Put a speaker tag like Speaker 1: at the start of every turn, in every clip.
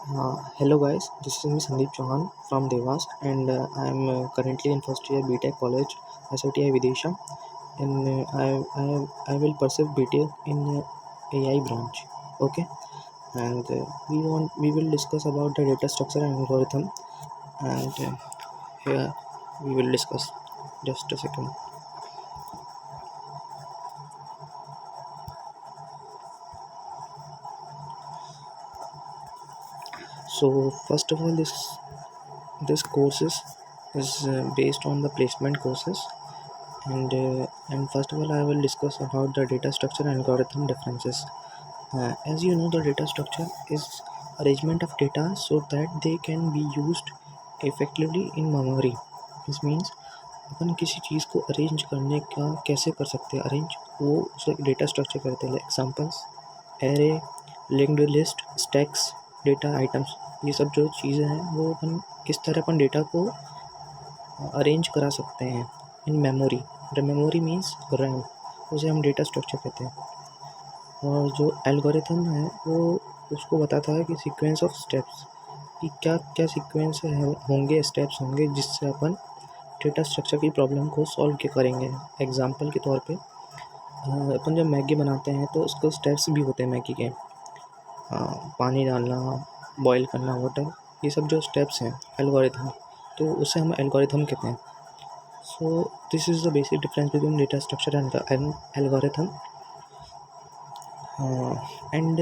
Speaker 1: Hello guys, this is me Sandeep Chauhan from Devas, and I am currently in first year BTech College, SITI Vidisha, and I will pursue BTech in AI branch. Okay, and we will discuss about the data structure and algorithm, and here we will discuss. Just a second. So first of all, this courses is based on the placement courses, and first of all I will discuss about the data structure and algorithm differences. As you know, the data structure is arrangement of data so that they can be used effectively in memory. This means अपन किसी चीज़ को arrange करने का कैसे कर सकते हैं arrange, वो उसे डेटा स्ट्रक्चर करते हैं. Examples array, linked list, stacks, data items, ये सब जो चीज़ें हैं वो अपन किस तरह अपन डेटा को अरेंज करा सकते हैं in memory. The memory means RAM, उसे हम डेटा स्ट्रक्चर कहते हैं. और जो एल्गोरिथम है वो उसको बताता है कि सीक्वेंस ऑफ स्टेप्स, कि क्या क्या सीक्वेंस होंगे, स्टेप्स होंगे जिससे अपन डेटा स्ट्रक्चर की प्रॉब्लम को सॉल्व के करेंगे. एग्जांपल के तौर पे अपन जब मैगी बनाते हैं तो उसके स्टेप्स भी होते हैं मैगी के. पानी डालना, बॉईल करना वाटर, ये सब जो स्टेप्स हैं एल्गोरिथम, तो उसे हम एल्गोरिथम कहते हैं. So this is the basic difference between data structure and algorithm. And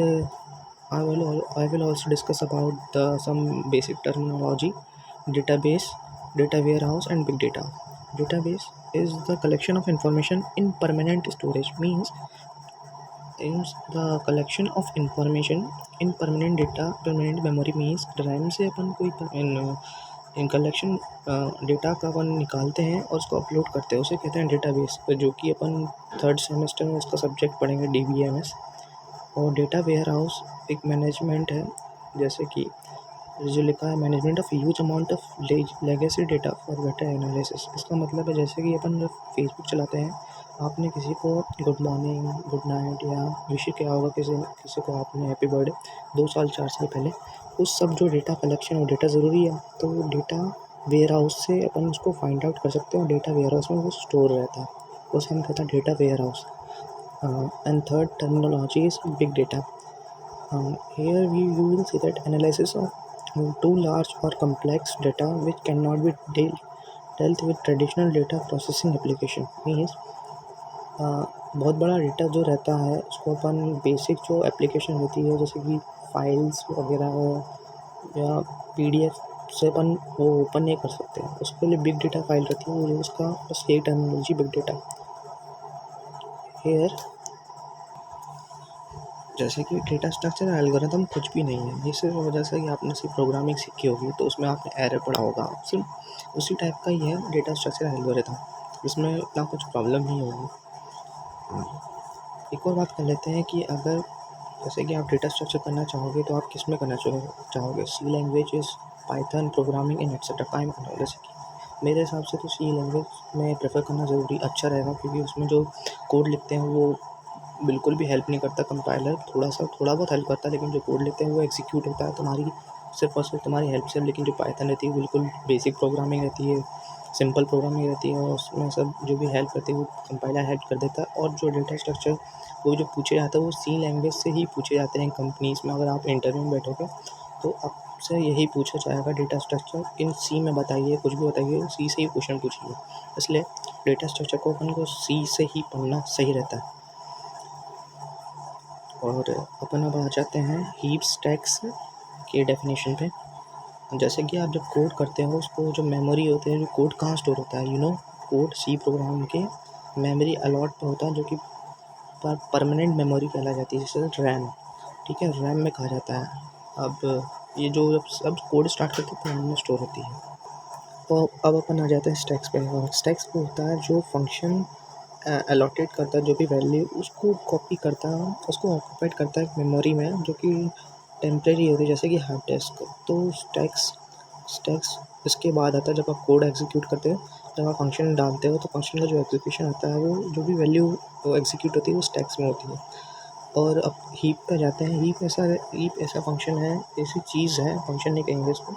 Speaker 1: I will also discuss about some basic terminology: database, data warehouse, and big data. Database is the collection of information in permanent storage. Means the collection of information in permanent data, permanent memory. means RAM से अपन कोई इन collection data का अपन निकालते हैं और उसको upload करते हैं, उसे कहते हैं डेटाबेस, जो कि अपन थर्ड सेमेस्टर में उसका सब्जेक्ट पढ़ेंगे, DBMS. और डेटा वेयर हाउस एक मैनेजमेंट है, जैसे कि जो लिखा है management of huge amount of legacy data for better analysis. इसका मतलब है जैसे कि अपन जब फेसबुक चलाते हैं, आपने किसी को गुड मॉर्निंग, गुड नाइट या विश किया होगा, किसी किसी को आपने हैप्पी बर्थडे 2 साल 4 साल पहले, उस सब जो डेटा कलेक्शन और डेटा ज़रूरी है, तो वो डेटा वेयर हाउस से अपन उसको फाइंड आउट कर सकते हैं और डेटा वेयर हाउस में वो स्टोर रहता है, उसे हम कहते हैं data warehouse. And third terminology is big data. Here you will see that analysis of too large or complex data which cannot be dealt with traditional data processing application. means बहुत बड़ा data जो रहता है उसको अपन basic जो application होती है, जैसे कि फाइल्स वगैरह हो या PDF से अपन वो ओपन नहीं कर सकते, उसके लिए बिग डेटा फाइल रहती है, वो उसका बस यही टर्मिनोलॉजी बिग डेटा. हेयर जैसे कि डेटा स्ट्रक्चर एल्गोरिथम कुछ भी नहीं है, ये सिर्फ जैसे कि आपने सिर्फ प्रोग्रामिंग सीखी होगी तो उसमें आपने एरर पढ़ा होगा, सिर्फ उसी टाइप का ही है डेटा स्ट्रक्चर एल्गोरिथम. इसमें इतना कुछ प्रॉब्लम नहीं होगी. एक और बात कर लेते हैं कि अगर जैसे कि आप डेटा स्ट्रक्चर करना चाहोगे तो आप किस में करना चाहोगे. C languages, Python, programming and etcetera time. जैसे कि मेरे हिसाब से तो सी लैंग्वेज में प्रेफर करना ज़रूरी अच्छा रहेगा, क्योंकि उसमें जो कोड लिखते हैं वो बिल्कुल भी हेल्प नहीं करता. कंपाइलर थोड़ा बहुत हेल्प करता है, लेकिन जो कोड लिखते हैं वो एग्जीक्यूट होता है तुम्हारी सिर्फ और सिर्फ तुम्हारी हेल्प से. लेकिन जो पाइथन रहती है बिल्कुल बेसिक प्रोग्रामिंग रहती है, सिंपल प्रोग्रामिंग रहती है, और उसमें सब जो भी हेल्प करती है वो कंपाइलर हेल्प कर देता है. और जो डेटा स्ट्रक्चर वो जो पूछे जाता है वो सी लैंग्वेज से ही पूछे जाते हैं कंपनीज़ में. अगर आप इंटरव्यू में बैठोगे तो आपसे यही पूछा जाएगा, डेटा स्ट्रक्चर इन सी में बताइए, कुछ भी बताइए, सी से ही क्वेश्चन पूछिए. इसलिए डेटा स्ट्रक्चर को अपन को सी से ही पढ़ना सही रहता है. और अपन अब आ जाते हैं हीप स्टैक्स के डेफिनेशन पे. जैसे कि आप जब कोड करते हो, उसको जो मेमोरी होती है, जो कोड कहाँ स्टोर होता है, कोड सी प्रोग्राम के मेमोरी अलॉट पे होता है, जो कि परमानेंट मेमोरी कहला जाती है, जैसे रैम. ठीक है, रैम में कहा जाता है. अब ये जो अब कोड स्टार्ट करते हैं रैम में स्टोर होती है. तो अब अपन आ जाते हैं स्टैक्स पे. और स्टैक्स पे होता है जो फंक्शन अलॉटेड करता है, जो भी वैल्यू उसको कॉपी करता है, उसको ऑक्यूपाइड करता है मेमोरी में, जो कि टेम्परेरी होती है, जैसे कि हार्ड डिस्क. तो स्टैक्स इसके बाद आता है जब आप कोड एग्जीक्यूट करते हो. जब आप फंक्शन डालते हो तो फंक्शन का जो एग्जीक्यूशन आता है, वो जो भी वैल्यू एग्जीक्यूट होती है वो स्टैक्स में होती है. और अब हीप पे जाते हैं। हीप ऐसा फंक्शन है, ऐसी चीज़ है, फंक्शन नहीं कहेंगे इसको,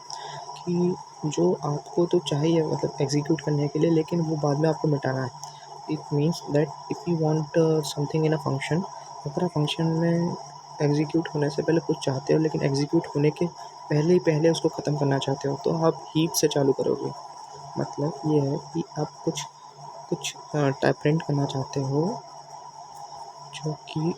Speaker 1: कि जो आपको तो चाहिए मतलब एग्जीक्यूट करने के लिए, लेकिन वो बाद में आपको मिटाना है। It means that if you want something in a function, अगर आप फंक्शन में एग्जीक्यूट होने से पहले कुछ चाहते हो लेकिन एग्जीक्यूट होने के पहले ही पहले उसको ख़त्म करना चाहते हो, तो आप हीप से चालू करोगे। मतलब ये है कि आप कुछ कुछ टाइप प्रिंट करना चाहते हो, जो कि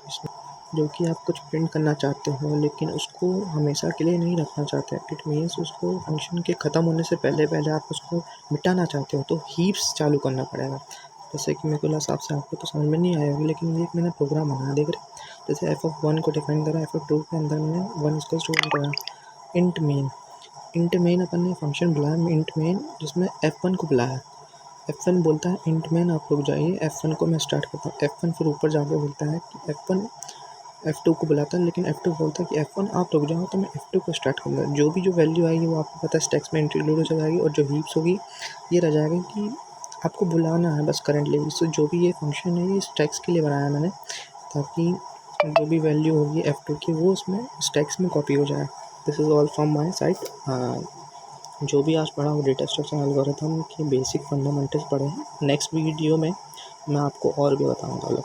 Speaker 1: जो कि आप कुछ प्रिंट करना चाहते हो लेकिन उसको हमेशा के लिए नहीं रखना चाहते। इट मीन्स उसको फंक्शन के ख़त्म होने से पहले पहले आप उसको मिटाना चाहते हो, तो हीप्स चालू करना पड़ेगा। जैसे कि मेरे को हिसाब से आपको तो समझ में नहीं आया होगा, लेकिन ये एक मैंने प्रोग्राम बनाया, देख रहे। जैसे f(1) को डिफाइन करा, f(2) के अंदर मैंने 1 = 1 करा। इंट मेन अपन ने फंक्शन बुलाया इंट मेन, जिसमें f1 को बुलाया। f1 बोलता है इंट मेन आप रुक जाइए, f1 को मैं स्टार्ट करता हूँ। f1 फिर ऊपर जाके बोलता है कि f1 f2 को बुलाता है, लेकिन f2 बोलता है कि f1 आप रुक जाओ, तो मैं f2 को स्टार्ट करूँगा। जो भी जो वैल्यू आएगी वो आपको पता है स्टैक्स में इंक्लूड हो जाएगी, और जो हीप्स होगी ये रह जाएगा कि आपको बुलाना है बस करंटली। सो जो भी ये फंक्शन है ये स्टैक्स के लिए बनाया मैंने, ताकि जो भी वैल्यू होगी f2 की वो उसमें स्टैक्स में कॉपी हो जाए। This is all from my side. जो भी आज पढ़ा वो डेटा स्ट्रक्चर एल्गोरिथम के बेसिक फंडामेंटल्स पढ़े हैं। नेक्स्ट वीडियो में मैं आपको और भी बताऊँगा।